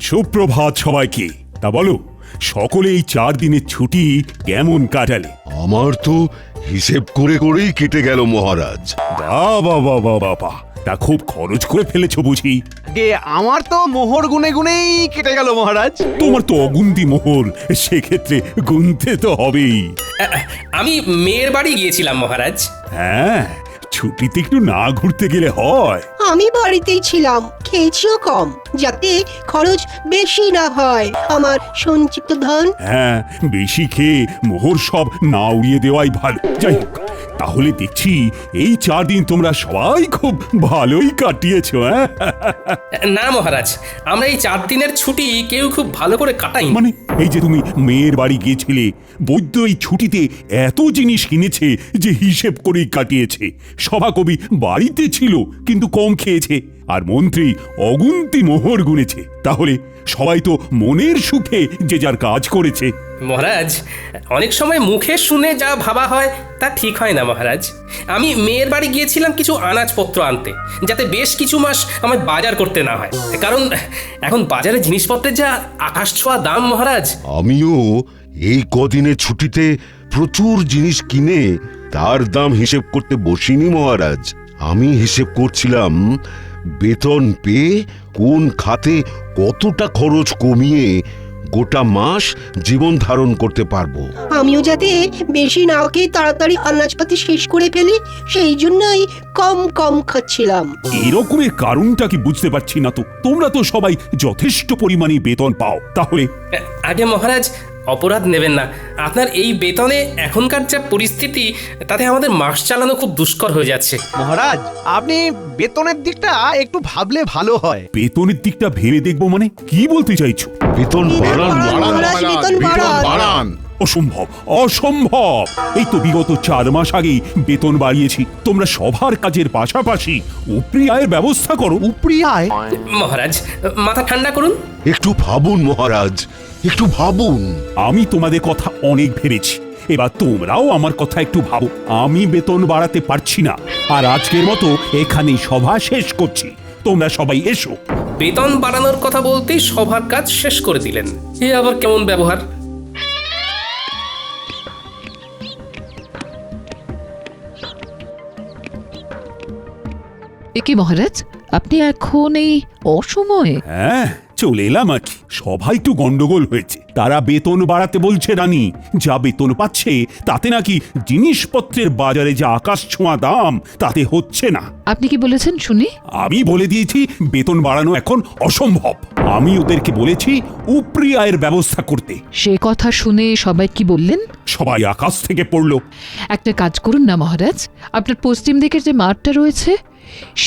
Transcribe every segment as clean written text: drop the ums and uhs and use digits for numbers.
সুপ্রভাত সবাইকে। তা বলো, সকলে এই 4 দিনের ছুটি কেমন কাটালে? আমার তো হিসেব করে করেই কেটে গেল মহারাজ। বাবা বাবা বাবা, তা খুব খরচ করে ফেলেছো বুঝি? আমার তো মোহর গুনে গুনেই কেটে গেল মহারাজ। তোমার তো অগুন্তি মোহর, সেক্ষেত্রে গুনতে তো হবেই। আমি মেয়ের বাড়ি গিয়েছিলাম মহারাজ। হ্যাঁ, ছুটিতে একটু না ঘুরতে গেলে হয়? আমি বাড়িতেই ছিলাম, খেয়েছিও কম, যাতে খরচ বেশি না হয় আমার সঞ্চিত ধন। হ্যাঁ, বেশি খেয়ে মোহর সব না উড়িয়ে দেওয়াই ভালো। যাই হোক, তাহলে দেখছি এই 4 দিন তোমরা সবাই খুব ভালোই কাটিয়েছো। হ্যাঁ, না মহারাজ, আমরা এই 4 দিনের ছুটি কেউ খুব ভালো করে কাটাই। মানে এই যে তুমি মেয়ের বাড়ি গিয়েছিলে, বৈদ্য এই ছুটিতে এত জিনিস কিনেছে যে হিসেব করেই কাটিয়েছে। সভাকবি বাড়িতে ছিল কিন্তু কম খেয়েছে, আর মন্ত্রী অগুন্তি মোহর গুনেছে। তাহলে সবাই তো মনের সুখে যে যার কাজ করেছে। মহারাজ, অনেক সময় মুখে শুনে যা ভাবা হয় তা ঠিক হয় না মহারাজ। আমি মেয়ের বাড়ি গিয়েছিলাম কিছু আনাজপত্র আনতে, যাতে বেশ কিছু মাস আমার বাজার করতে না হয়। কারণ এখন বাজারে জিনিসপত্রের যা আকাশ ছোঁয়া দাম মহারাজ। আমিও এই কদিনের ছুটিতে প্রচুর জিনিস কিনে তার দাম হিসেব করতে বসিনি মহারাজ। আমি হিসেব করছিলাম বেতন পেয়ে কোন খাতে কতটা খরচ কমিয়ে গোটা মাস জীবন ধারণ করতে পারবো। আমিও যাতে বেশি না খেয়ে তাড়াতাড়ি আনাজপাতি শেষ করে ফেলি, সেই জন্যই কম কম খাচ্ছিলাম। এরকমের কারণটা কি বুঝতে পারছি না তো। তোমরা তো সবাই যথেষ্ট পরিমাণে বেতন পাও, তাহলে আগে মহারাজ, অপরাধ নেবেন না। আপনার এই বেতনে এখনকার যা পরিস্থিতি, তাতে আমাদের মাস চালানো খুব দুষ্কর হয়ে যাচ্ছে। মহারাজ, আপনি বেতনের দিকটা একটু ভাবলে ভালো হয়। বেতনের দিকটা ভেবে দেখবো মানে কি বলতে চাইছো? বেতন বাড়ান মহারাজ, বেতন বাড়ান। অসম্ভব, অসম্ভব। এই তো বিগত 4 মাস আগেই বেতন বাড়িয়েছি। তোমরা সবার কাজের পাশাপাশি উপরি আয়ের ব্যবস্থা করো। উপরি আয়? মহারাজ, মাথা ঠান্ডা করুন। একটু ভাবুন মহারাজ, একটু ভাবুন। আমি তোমাদের কথা অনেক ভেবেছি, এবার তোমরাও আমার কথা একটু ভাবো। আমি বেতন বাড়াতে পারছি না, আর আজকের মতো এখানেই সভা শেষ করছি। তোমরা সবাই এসো। বেতন বাড়ানোর কথা বলতেই সবার কাজ শেষ করে দিলেন। এ আবার কেমন ব্যবহার? একি মহারাজ, আপনি এখন এই অসময়ে? হ্যাঁ, চলে এলাম আর কি। সবাই একটু গন্ডগোল হয়েছে। তারা বেতন বাড়াতে বলছে রানী। যা বেতন পাচ্ছে তাতে নাকি জিনিসপত্রের বাজারে যা আকাশ ছোঁয়া দাম, তাতে হচ্ছে না। আপনি কি বলেছেন শুনি? আমি বলে দিয়েছি বেতন বাড়ানো এখন অসম্ভব। আমি ওদেরকে বলেছি উপরি আয়ের ব্যবস্থা করতে। সে কথা শুনে সবাই কি বললেন? সবাই আকাশ থেকে পড়লো। একটা কাজ করুন না মহারাজ, আপনার পশ্চিম দিকের যে মাঠটা রয়েছে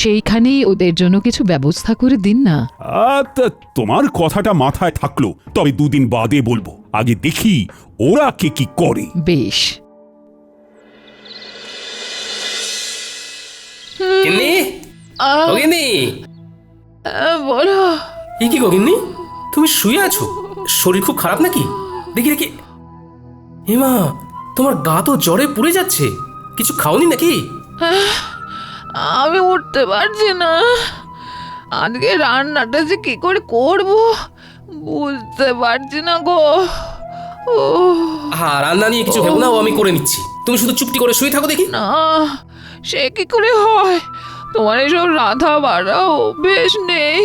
সেইখানেই ওদের জন্য কিছু ব্যবস্থা করে দিন না। তা তোমার কথাটা মাথায় থাকলো, তবে 2 দিন বাদে বলবো। আগে দেখি ওরা কে কি করে। বেশ। গিন্নি, ও গিন্নি। বলো। এ কি গো গিন্নি, তুমি শুয়ে আছো? শরীর খুব খারাপ নাকি? দেখি দেখি। হেমা, তোমার গা তো জ্বরে পুড়ে যাচ্ছে। কিছু খাওনি নাকি? আমি উঠতে পারছি না। আজকে রান্নাটা যে কি করে করব বুঝতে পারছি না গো। হ্যাঁ, রান্না নিয়ে কিছু ভেবো না, ও আমি করে নিচ্ছি। তুমি শুধু চুপটি করে শুয়ে থাকো দেখি। না, সে কি করে হয়? তোমার এসব রাধা বাড়া অভ্যেস নেই।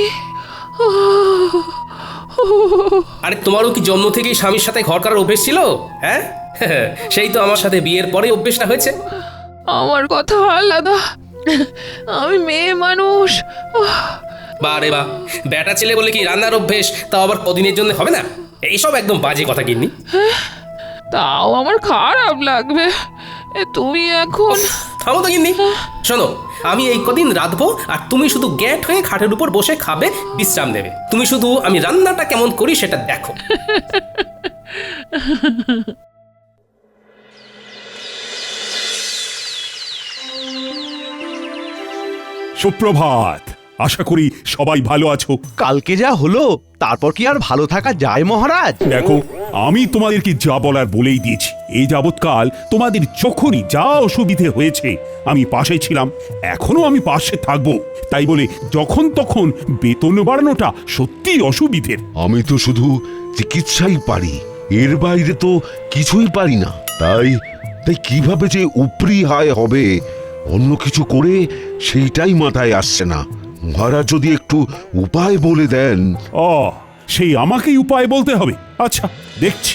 আরে তোমারও কি জন্ম থেকেই স্বামীর সাথে ঘর করার অভ্যেস ছিল? হ্যাঁ, সেই তো আমার সাথে বিয়ের পরে অভ্যেসটা হয়েছে। আমার কথা আলাদা, আমি মেয়ে মানুষ। বা রে বা, বেটা ছেলে বলে কি রান্নার অভ্যেস তাও আবার কদিনের জন্য হবে না? এইসব একদম বাজে কথা গিন্নি। তাও আমার খারাপ লাগবে। তুমি এখন থামো তো গিন্নি। শোনো, আমি এই কদিন রাঁধবো, আর তুমি শুধু গ্যাট হয়ে খাটের উপর বসে খাবে, বিশ্রাম নেবে। তুমি শুধু আমি রান্নাটা কেমন করি সেটা দেখো। সুপ্রভাত। আশা করি সবাই ভালো আছো। কালকে যা হলো তারপর কি আর ভালো থাকা যায় মহারাজ? দেখো, আমি তোমাদেরকে যা বলার বলেই দিয়েছি। এই যাবৎকাল তোমাদের যখনই যা অসুবিধে হয়েছে আমি পাশে ছিলাম, এখনো আমি পাশে থাকবো। তাই বলে যখন তখন বেতন বাড়ানোটা সত্যিই অসুবিধের। আমি তো শুধু চিকিৎসাই পারি, এর বাইরে তো কিছুই পারি না। তাই তাই কিভাবে যে উপরি হায় হবে অন্য কিছু করে সেইটাই মাথায় আসছে না। মহারাজ যদি একটু উপায় বলে দেন। ও, সেই আমাকেই উপায় বলতে হবে? আচ্ছা, দেখছি।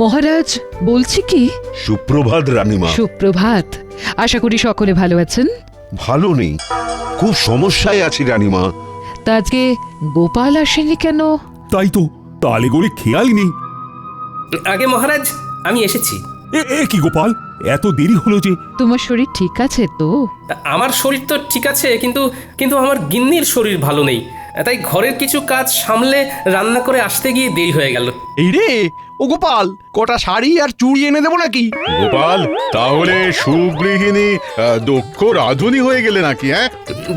মহারাজ, বলছি কি, সুপ্রভাত রানীমা। সুপ্রভাত। আশা করি সকলে ভালো আছেন। ভালো নেই, খুব সমস্যায় আছি রানীমা। তা আজকে গোপাল আসেনি কেন? তাই তো, তালে গড়ে খেয়ালই নেই। আগে মহারাজ, আমি এসেছি। এ কি গোপাল, এত দেরি হলো যে? তোমার শরীর ঠিক আছে তো? আমার শরীর তো ঠিক আছে, কিন্তু কিন্তু আমার গিন্নির শরীর ভালো নেই। তাই ঘরের কিছু কাজ সামলে রান্না করে আসতে গিয়ে দেরি হয়ে গেল। এই রে ও গোপাল, কটা শাড়ি আর চুড়ি এনে দেবো নাকি? গোপাল, তাহলে সুগৃহিণী দক্ষ রাঁধুনি হয়ে গেলে নাকি? হ্যাঁ,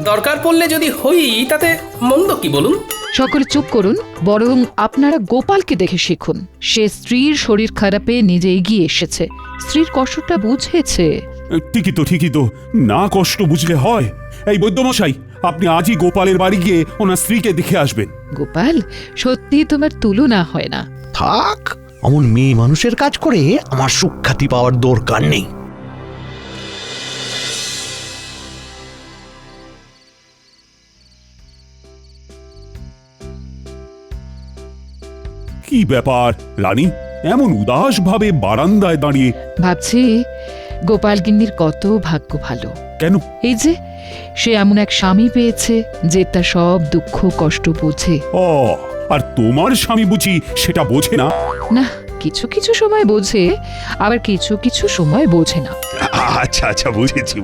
দরকার পড়লে যদি হই তাতে মন্দ কি বলুন? সকলে চুপ করুন, বরং আপনারা গোপালকে দেখে শিখুন। সে স্ত্রীর শরীর খারাপে নিজে এগিয়ে এসেছে, স্ত্রীর কষ্টটা বুঝেছে। ঠিকই তো, না কষ্ট বুঝলে হয়? এই বৈদ্যমশাই, আপনি আজই গোপালের বাড়ি গিয়ে ওনার স্ত্রীকে দেখে আসবেন। গোপাল, সত্যি তোমার তুলনা হয় না। থাক, অমন মেয়ে মানুষের কাজ করে আমার সুখ্যাতি পাওয়ার দরকার নেই। কি ব্যাপার রানী, এমন উদাস ভাবে বারান্দায় দাঁড়িয়ে? ভাবছি গোপাল গিন্নির কত ভাগ্য ভালো। কেন? এই যে সে এমন এক স্বামী পেয়েছে যে তার সব দুঃখ কষ্ট বোঝে। ও, আর তোমার স্বামী বুঝি সেটা বোঝে না? না, কিছু কিছু সময় বোঝে, আবার কিছু কিছু সময় বোঝে না। আচ্ছা,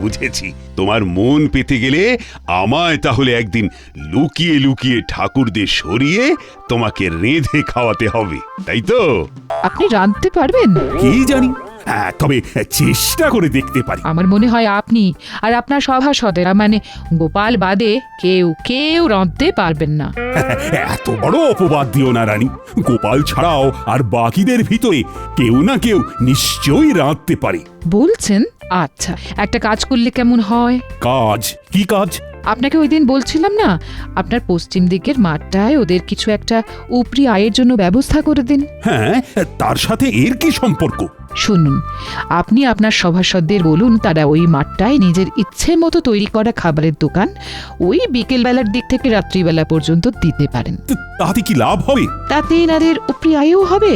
বুঝেছি। তোমার মন পেতে গেলে আমায় তাহলে একদিন লুকিয়ে লুকিয়ে ঠাকুরদের সরিয়ে তোমাকে রেঁধে খাওয়াতে হবে, তাই তো? আপনি রাঁধতে পারবেন? কি জানি, তবে চেষ্টা করে দেখতে পারি। আমার মনে হয় আপনি আর আপনার সভাসদেরা, মানে গোপাল বাদে কেউ রাঁধতে পারবেন না। এত বড় অপবাদ দিও না রানী। গোপাল ছাড়াও আর বাকিদের ভিতরে কেউ না কেউ নিশ্চয়ই রাঁধতে পারে। বলছেন? আচ্ছা, একটা কাজ করলে কেমন হয়? কাজ? কি কাজ? আপনাকে ওই দিন বলছিলাম না, আপনার পশ্চিম দিকের মাঠটায় ওদের কিছু একটা উপরি আয়ের জন্য ব্যবস্থা করে দিন। হ্যাঁ, তার সাথে এর কি সম্পর্ক? শুনুন, আপনি আপনার সভাসদদের বলুন তারা ওই মাঠটায় নিজের ইচ্ছে মতো তৈরি করা খাবারের দোকান ওই বিকেলবেলার দিক থেকে রাত্রিবেলা পর্যন্ত দিতে পারেন। তাতে কি লাভ হবে? তাতে এনাদের উপরি আয়ও হবে।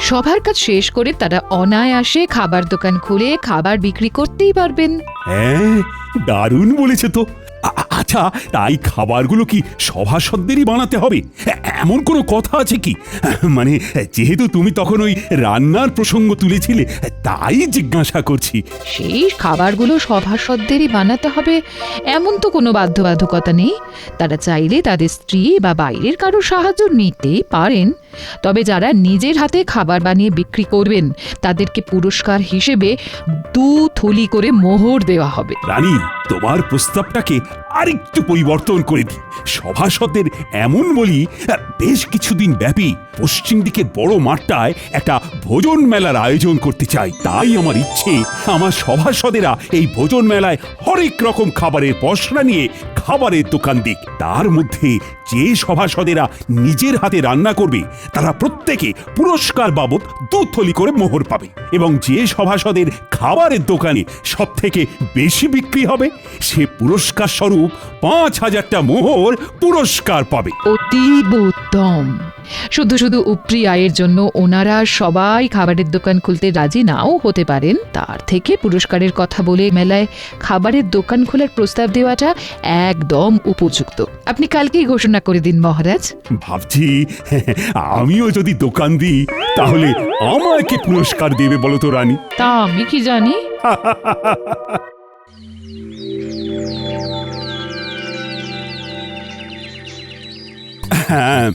সবার কাজ শেষ করে তারা অনায়াসে খাবার দোকান খুলে খাবার বিক্রি করতেই পারবেন। হ্যাঁ, দারুণ বলেছে তো। আচ্ছা, তাই খাবারগুলো কি সভাসদেরই বানাতে হবে? এমন কোনো কথা আছে কি? মানে যেহেতু তুমি তখন ওই রান্নার প্রসঙ্গ তুলেছিলে, তাই জিজ্ঞাসা করছি। সেই খাবারগুলো সভাসদেরই বানাতে হবে এমন তো কোনো বাধ্যবাধকতা নেই। তারা চাইলে তাদের স্ত্রী বা বাইরের কারো সাহায্য নিতেই পারেন। তবে যারা নিজের হাতে খাবার বানিয়ে বিক্রি করবেন তাদেরকে পুরস্কার হিসেবে 2 থলি করে মোহর দেওয়া হবে। রানী, তোমার প্রস্তাবটাকে আরেকটু পরিবর্তন করে দিই। সভাসদের এমন বলি, বেশ কিছুদিন ব্যাপী পশ্চিম দিকের বড় মাঠটায় একটা ভোজন মেলার আয়োজন করতে চাই। তাই আমার ইচ্ছে, আমার সভাসদেরা এই ভোজন মেলায় হরেক রকম খাবারের পসরা নিয়ে খাবারের দোকান দিক। তার মধ্যে যে সভাসদেরা নিজের হাতে রান্না করবে তারা প্রত্যেকে পুরস্কার বাবদ 2 থলি করে মোহর পাবে, এবং যে সভাসদের খাবারের দোকানে সব থেকে বেশি বিক্রি হবে সে পুরস্কার স্বরূপ 5000টা মোহর পুরস্কার পাবে। অতীব উত্তম। শুধু শুধু উপরি আয়ের জন্য ওনারা সবাই খাবারের দোকান খুলতে রাজি নাও হতে পারেন, তার থেকে পুরস্কারের কথা বলে মেলায় খাবারের দোকান খোলার প্রস্তাব দেওয়াটা একদম উপযুক্ত। আপনি কালকেই ঘোষণা করে দিন মহারাজ। ভাবছি আমিও যদি দোকান দিই তাহলে আমাকে পুরস্কার দেবে বলো তো রানী? তা আমি কি জানি। হ্যাঁ,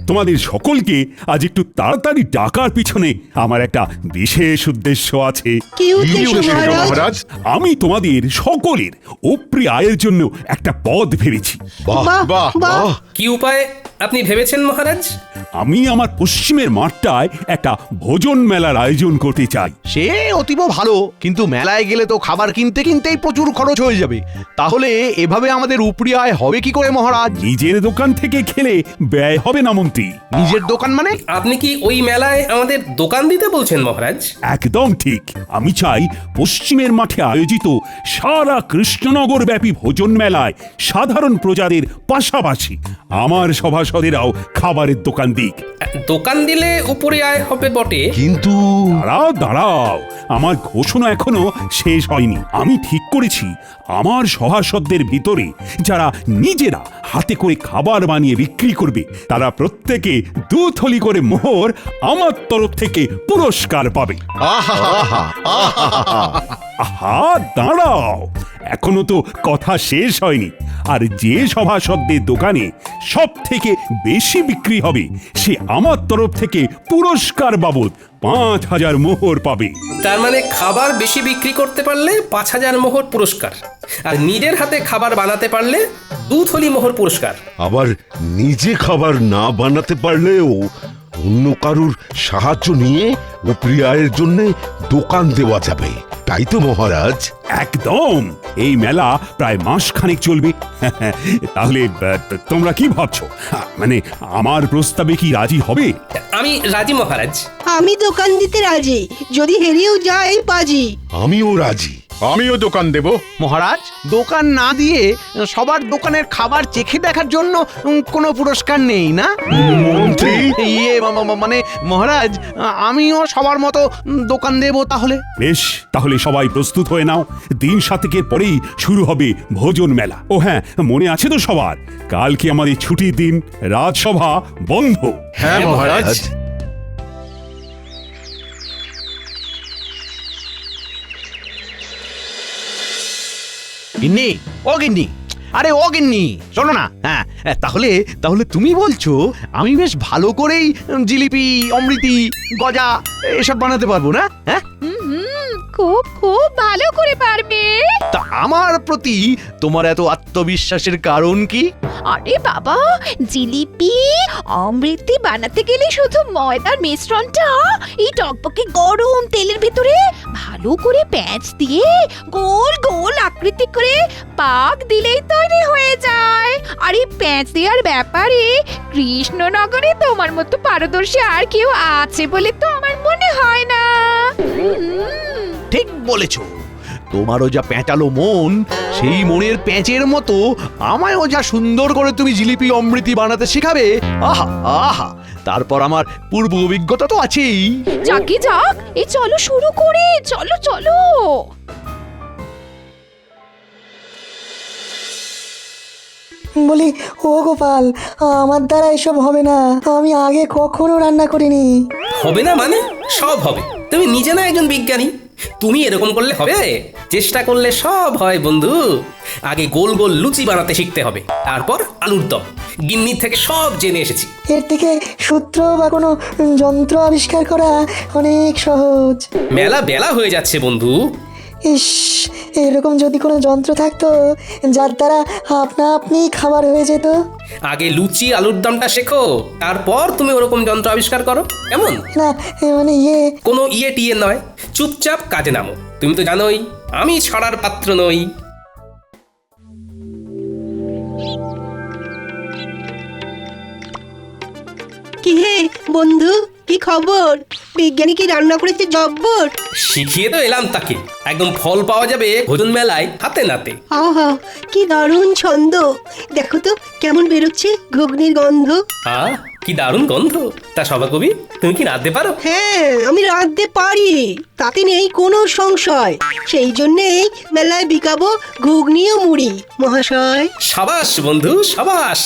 তোমাদের সকলকে আজ একটু তাড়াতাড়ি ডাকার পিছনে আমার একটা বিশেষ উদ্দেশ্য আছে। কি উদ্দেশ্য মহারাজ? মহারাজ আমি তোমাদের সকলের উপরি আয়ের জন্য একটা পদ ভেবেছি। বাহ বাহ বাহ, বাহ কি উপায় আপনি ভেবেছেন মহারাজ? আমি আমার পশ্চিমের মাঠটায় একটা ভোজন মেলার আয়োজন করতে চাই। সে অতীব ভালো, কিন্তু মেলায় গেলে তো খাবার কিনতে কিনতেই প্রচুর খরচ হয়ে যাবে। তাহলে এভাবে আমাদের উপরি আয় হবে কি করে মহারাজ? নিজের দোকান থেকে খেলে ব্যয় হবে না মন্ত্রী। নিজের দোকান মানে? আপনি কি ওই মেলায় আমাদের দোকান দিতে বলছেন মহারাজ? একদম ঠিক। আমি চাই পশ্চিমের মাঠে আয়োজিত সারা কৃষ্ণনগর ব্যাপী ভোজন মেলায় সাধারণ প্রজাদের পাশাপাশি আমার সভাসদেরাও খাবারের দোকান দিক। দোকান দিলে উপরে আয় হবে বটে, কিন্তু দাঁড়াও দাঁড়াও, আমার ঘোষণা এখনো শেষ হয়নি। আমি ঠিক করেছি আমার সভাসদদের ভিতরে যারা নিজেরা হাতে করে খাবার বানিয়ে বিক্রি করবে তারা প্রত্যেকে 2 থলি করে মোহর আমার তরফ থেকে পুরস্কার পাবে। আহা দাঁড়াও, এখনো তো কথা শেষ হয়নি। আর যে সভাসদদের দোকানে সব থেকে বেশি বিক্রি হবে সে আমার তরফ থেকে পুরস্কার বাবদ 5,000 মোহর পাবে। তার মানে খাবার বেশি বিক্রি করতে পারলে 5,000 মোহর পুরস্কার, আর নিজের হাতে খাবার বানাতে পারলে 2 থলি মোহর পুরস্কার। আবার নিজে খাবার না বানাতে পারলেও অন্য কারুর সাহায্য নিয়ে উপরি আয়ের জন্য দোকান দেওয়া যাবে, তাই তো মহারাজ? একদম। এই মেলা প্রায় মাসখানেক চলবে। তাহলে তোমরা কি ভাবছো? মানে আমার প্রস্তাবে কি রাজি হবে? আমি রাজি মহারাজ। আমি দোকান দিতে রাজি, যদি হেরেও যাই বাজি। আমিও রাজি। আমিও দোকান দেব। মহারাজ, দোকান না দিয়ে সবার দোকানের খাবার চেখে দেখার জন্য কোনো পুরস্কার নেই না? মন্ত্রী ইয়ে মানে মহারাজ, আমিও সবার মতো দোকান দেব তাহলে। বেশ, তাহলে সবাই প্রস্তুত হয়ে নাও। দিন 7 পরেই শুরু হবে ভোজন মেলা। ও হ্যাঁ, মনে আছে তো সবার, কালকে আমাদের ছুটির দিন, রাজসভা বন্ধ। হ্যাঁ মহারাজ। গিন্নি, ও গিন্নি, আরে ও গিন্নি, শোনো না। হ্যাঁ, তাহলে তাহলে তুমি বলছো আমি বেশ ভালো করেই জিলিপি, অমৃতি, গজা এসব বানাতে পারবো না? হ্যাঁ, খুব খুব ভালো করে পারবে। তা আমার প্রতি তোমার এত আত্মবিশ্বাসের কারণ কি? আরে বাবা, জিলিপি অমৃতি বানাতে গেলে শুধু ময়দার মিশ্রণটা এই টকবকে গরম তেলের ভিতরে ভালো করে প্যাঁচ দিয়ে গোল গোল আকৃতি করে পাক দিলেই তৈরি হয়ে যায়। আর এই প্যাঁচ দেওয়ার ব্যাপারে কৃষ্ণনগরে তোমার মতো পারদর্শী আর কেউ আছে বলে তো আমার মনে হয় না। ঠিক বলেছো। তোমারও যা প্যাঁচালো মন, সেই মনের প্যাঁচের মতো আমায়ও যা সুন্দর করে তুমি জিলিপি অমৃতি বানাতে শেখাবে। আহা আহা, তারপর আমার পূর্ব অভিজ্ঞতা তো আছেই। যাকে যাক, এই চলো শুরু করে, চলো চলো। বলি, ও গোপাল, আমার দ্বারা এসব হবে না। আমি আগে কখনো রান্না করিনি। হবে না মানে? সব হবে। তুমি নিজে না একজন বিজ্ঞানী, তুমি এরকম করলে হবে? চেষ্টা করলে সব হয় বন্ধু। আগে গোল গোল লুচি বানাতে শিখতে হবে, তারপর আলুর দম। গিন্নির থেকে সব জেনে এসেছি। এর থেকে সূত্র বা কোনো যন্ত্র আবিষ্কার করা অনেক সহজ। মেলা বেলা হয়ে যাচ্ছে বন্ধু। ইস, এরকম যদি কোনো যন্ত্র থাকতো যার দ্বারা আপনা আপনি খাবার হয়ে যেত। আগে লুচি আলুর দমটা শেখো, তারপর তুমি ওরকম যন্ত্র আবিষ্কার করো, কেমন? না, মানে কোনো ইয়ে টিয়ে নয়, চুপচাপ কাজে নামো। তুমি তো জানোই আমি ছড়ার পাত্র নই। কি হে বন্ধু, কি খবর? বিজ্ঞানী কি রান্না করেছে জব্বর? শিখিয়ে তো এলাম তাকে, একদম ফল পাওয়া যাবে ভোজন মেলায় হাতে নাতে। আহা, কি দারুণ ছন্দ! দেখো তো কেমন বেরোচ্ছে ঘুগনির গন্ধ। কি দারুণ গন্ধ! তা সভাকবি, তুমি কি রাঁধতে পারো? হ্যাঁ, আমি রাঁধতে পারি, তাতে নেই কোনো সংশয়। সেই জন্যেই মেলায় বিকাবো ঘুগনি ও মুড়ি মহাশয়। সাবাস বন্ধু, সাবাস।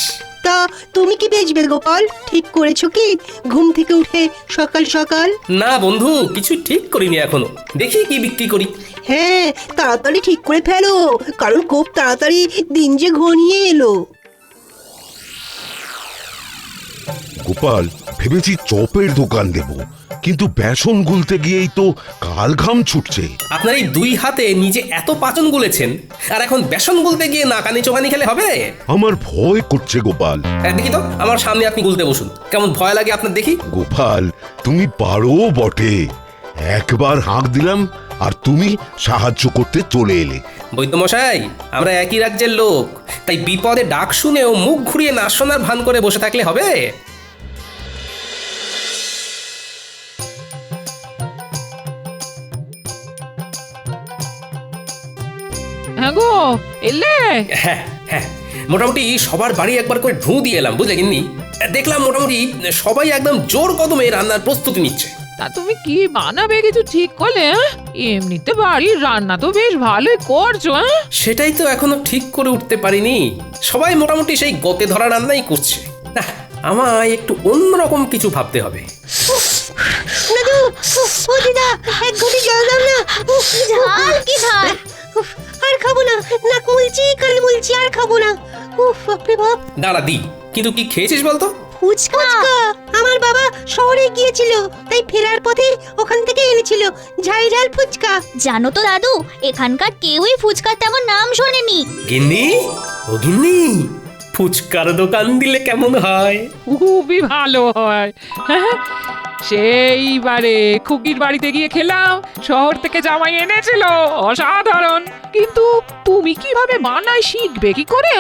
তা তুমি কি বেচবে গোপাল? ঠিক করেছো কি ঘুম থেকে উঠে সকাল সকাল? না বন্ধু, কিছু ঠিক করিনি এখনো, দেখি কি বিক্রি করি। হ্যাঁ, তাড়াতাড়ি ঠিক করে ফেলো, কারণ খুব তাড়াতাড়ি দিন যে ঘনিয়ে এলো। গোপাল, ভেবেছি চপের দোকান দেব, কিন্তু বেসন গুলতে গিয়েই তো কাল ঘাম ছুটছে। আপনার এই দুই হাতে নিজে এত পাচন গুলেছেন, আর এখন বেসন গুলতে গিয়ে নাকানি চোখানি খেলে হবে? আমার ভয় করছে গোপাল। দেখি তো, আমার সামনে আপনি গুলতে বসুন, কেমন ভয় লাগে আপনার দেখি। গোপাল, তুমি পারো বটে। একবার হাঁক দিলাম আর তুমি সাহায্য করতে চলে এলে। বৈদ্যমশাই, আমরা একই রাজ্যের লোক, তাই বিপদে ডাক শুনেও মুখ ঘুরিয়ে না শোনার ভান করে বসে থাকলে হবে? হ্যাঁ গো, এলে? হ্যাঁ হ্যাঁ, মোটামুটি সবার বাড়ি একবার করে ঢু দিয়ে এলাম, বুঝলে গিন্নি। দেখলাম মোটামুটি সবাই একদম জোর কদমে রান্নার প্রস্তুতি নিচ্ছে। তা তুমি কি বানাবে কিছু ঠিক করলে? এমনিতে বাড়ির রান্না তো বেশ ভালোই করছো। সেটাই তো এখনো ঠিক করে উঠতে পারিনি। সবাই মোটামুটি সেই গতে ধরা রান্নাই করছে। না, আমায় একটু অন্যরকম কিছু ভাবতে হবে। দাদু, ও দিদা, এক ঘটি জল দাও না। ঝাল কি ঝাল? আর খাবো না, না কুলছি কাল মুলছি, আর খাবো না। উফ, বাপরে বাপ। দাঁড়া দি, কিন্তু কি খেয়েছিস বলতো? ফুচকা। আমার বাবা শহরে গিয়েছিল, তাই ফেরার পথে ওখান থেকে এনেছিল ঝাল ঝাল ফুচকা। জানো তো দাদু, এখানকার কেউই ফুচকার তেমন নাম শোনেনি। গিন্নি, ও গিন্নি, ফুচকার দোকান দিলে কেমন হয়? খুবই ভালো হয়। সেইবারে খুকির বাড়িতে গিয়ে খেলাম, শহর থেকে জামাই এনেছিল, অসাধারণ। কিন্তু তুমি কিভাবে বানাই শিখবে কি করে?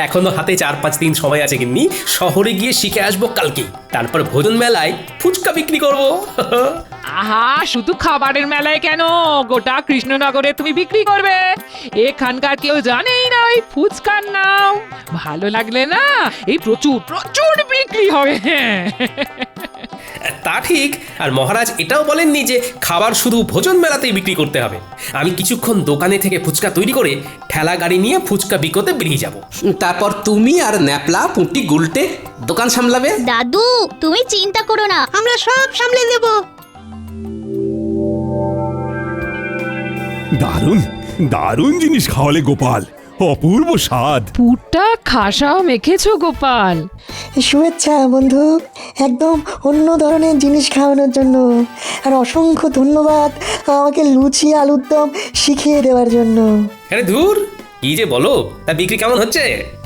এখনো হাতে 4-5 দিন সময় আছে গিন্নি। শহরে গিয়ে শিখে আসবো কালকে, তারপর ভোজন মেলায় ফুচকা বিক্রি করবো। আহা, শুধু খাবারের মেলায় কেন, গোটা কৃষ্ণনগরে তুমি বিক্রি করবে। এখানকার কেউ জানেই না ওই ফুচকার নাম। ভালো লাগলে না, এই প্রচুর প্রচুর বিক্রি হবে। তা ঠিক। আর মহারাজ এটাও বলেননি যে খাবার শুধু ভোজন মেলাতেই বিক্রি করতে হবে। আমি কিছুক্ষণ দোকানে থেকে ফুচকা তৈরি করে ঠেলা গাড়ি নিয়ে ফুচকা বিকোতে বেরিয়ে যাব। তারপর তুমি আর ন্যাপলা পুঁটি গুলটে দোকান সামলাবে। দাদু, তুমি চিন্তা করো না, আমরা সব সামলে দেব। দারুণ দারুণ জিনিস খাওয়ালে গোপাল, অপূর্ব স্বাদ। পুরটা খাসাও মেখেছো গোপাল। শুভেচ্ছা বন্ধু, একদম অন্য ধরনের জিনিস খাওয়ানোর জন্য। আর অসংখ্য ধন্যবাদ আমাকে লুচি আলুর দম শিখিয়ে দেওয়ার জন্য। আরে ধুর, কি যে বলো। তা বিক্রি কেমন হচ্ছে?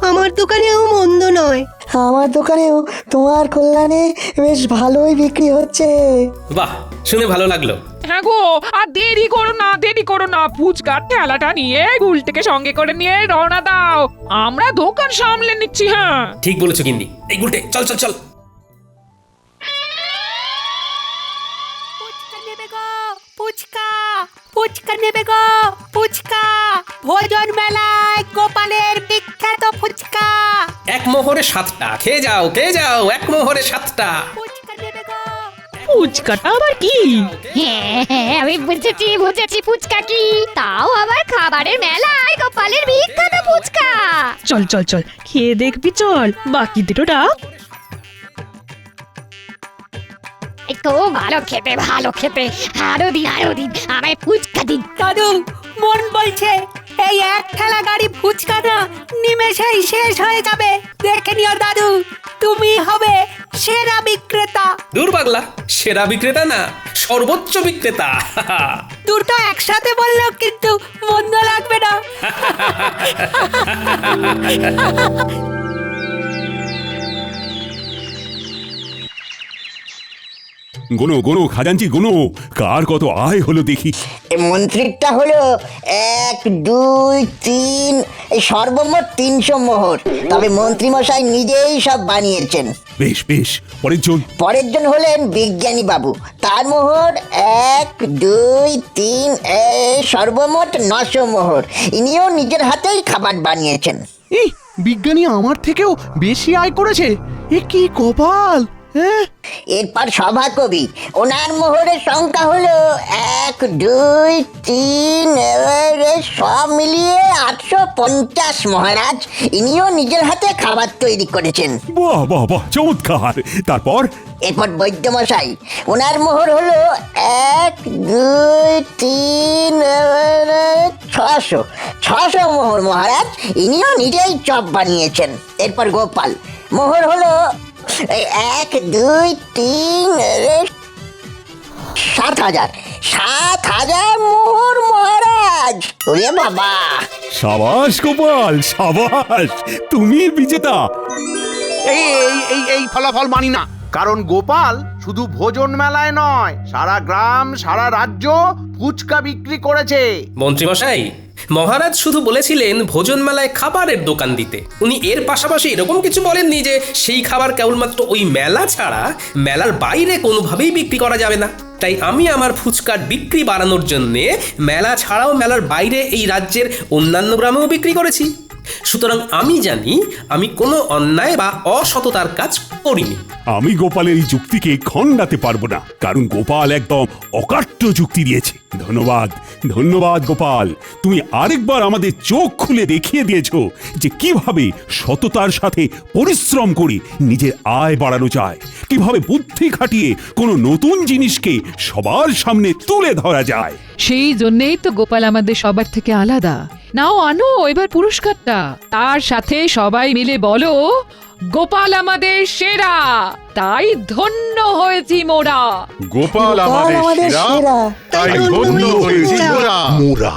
আমার দোকানেও মন্দ নয়। আমার দোকানেও তোমার কল্যাণে বেশ ভালোই বিক্রি হচ্ছে। বাহ, শুনে ভালো লাগলো। হ্যাঁ গো, আর দেরি করো না, দেরি করো না। ফুচকার ঠেলাটা নিয়ে গুলটাকে সঙ্গে করে নিয়ে রওনা দাও, আমরা দোকান সামলে নিচ্ছি। হ্যাঁ, ঠিক বলেছো গিন্নি। এই গুলটে, চল চল চল। ফুচকা নেবে গো, ফুচকা, ফুচকা নেবে গো, ফুচকা। ভোজন মেলায় গোপালের বিখ্যাত ফুচকা। এক মোহরে 7টা, খেয়ে যাও খেয়ে যাও, এক মোহরে 7টা। ফুচকা নেবে গো। ফুচকাটা আবার কি? হ্যাঁ হ্যাঁ, আমি বুঝেছি বুঝেছি, ফুচকা কি। তাও আবার খাবারের মেলায় গোপালের বিখ্যাত ফুচকা। চল চল চল, খেয়ে দেখবি, চল বাকিদেরও ডাক। একটু ভালো খেতে, ভালো খেতে। আরো দিন, আরো দিন, আমায় ফুচকা দিন। দাদু, মন বলছে এই এক ঠেলা গাড়ি ফুচকা না নিমেষেই শেষ হয়ে যাবে। দেখে নিও দাদু, তুমি হবে সেরা বিক্রেতা। দূর পাগলা, সেরা বিক্রেতা না, সর্বোচ্চ বিক্রেতা। দুটো একসাথে বললেও কিন্তু মন্দ লাগবে না। গোনো গোনো খাজাঞ্চি গোনো, কার কত আয় হলো দেখি। মন্ত্রীরটা হলো 1, 2, 3, এই সর্বমোট 300 মোহর। তবে মন্ত্রী মশাই নিজেই সব বানিয়েছেন। বেশ বেশ, পরের জন। পরের জন হলেন বিজ্ঞানী বাবু, তার মোহর 1, 2, 3, সর্বমোট 900 মোহর। ইনিও নিজের হাতেই খাবার বানিয়েছেন। এই বিজ্ঞানী আমার থেকেও বেশি আয় করেছে, এ কি কপাল। হ্যাঁ, এরপর সভাকবি, ওনার মোহরের সংখ্যা হলো 1, 2, 3, সব মিলিয়ে 850 মহারাজ। ইনিও নিজের হাতে খাবার তৈরি করেছেন। বাহ বাহ বাহ, চমৎকার। তারপর? এরপর বৈদ্যমশাই, ওনার মোহর হলো 1, 2, 3, 600 মোহর মহারাজ। ইনিও নিজেই চপ বানিয়েছেন। এরপর গোপাল, মোহর হলো এই 1 2 3 7,000 7,000 মোহর মহারাজ। ওরে বাবা! সাবাস গোপাল সাবাস, তুমি বিজেতা। এই এই এই এই ফলাফল মানি না, কারণ গোপাল শুধু ভোজন মেলায় নয়, সারা গ্রাম সারা রাজ্য ফুচকা বিক্রি করেছে। মন্ত্রীমশাই, মহারাজ শুধু বলেছিলেন ভোজন মেলায় খাবারের দোকান দিতে। উনি এর পাশাপাশি এরকম কিছু বলেননি যে সেই খাবার কেবলমাত্র ওই মেলা ছাড়া মেলার বাইরে কোনোভাবেই বিক্রি করা যাবে না। তাই আমি আমার ফুচকার বিক্রি বাড়ানোর জন্যে মেলা ছাড়াও মেলার বাইরে এই রাজ্যের অন্যান্য গ্রামেও বিক্রি করেছি। সুতরাং আমি জানি আমি কোনো অন্যায় বা অসততার কাজ করিনি। আমি গোপালের এই যুক্তিকে খণ্ডাতে পারবো না, কারণ গোপাল একদম অকাট্য যুক্তি দিয়েছে। ধন্যবাদ ধন্যবাদ গোপাল, তুমি আরেকবার আমাদের চোখ খুলে দেখিয়ে দিয়েছো যে কিভাবে সততার সাথে পরিশ্রম করে নিজের আয় বাড়ানো যায়, কিভাবে বুদ্ধি খাটিয়ে কোনো নতুন জিনিসকে সবার সামনে তুলে ধরা যায়। সেই জন্যেই তো গোপাল আমাদের সবার থেকে আলাদা। নাও আনো এবার পুরস্কারটা, তার সাথে সবাই মিলে বলো গোপাল আমাদের সেরা, তাই ধন্য হয়েছি মোরা। গোপাল আমাদের সেরা, তাই ধন্য হয়েছি মোরা।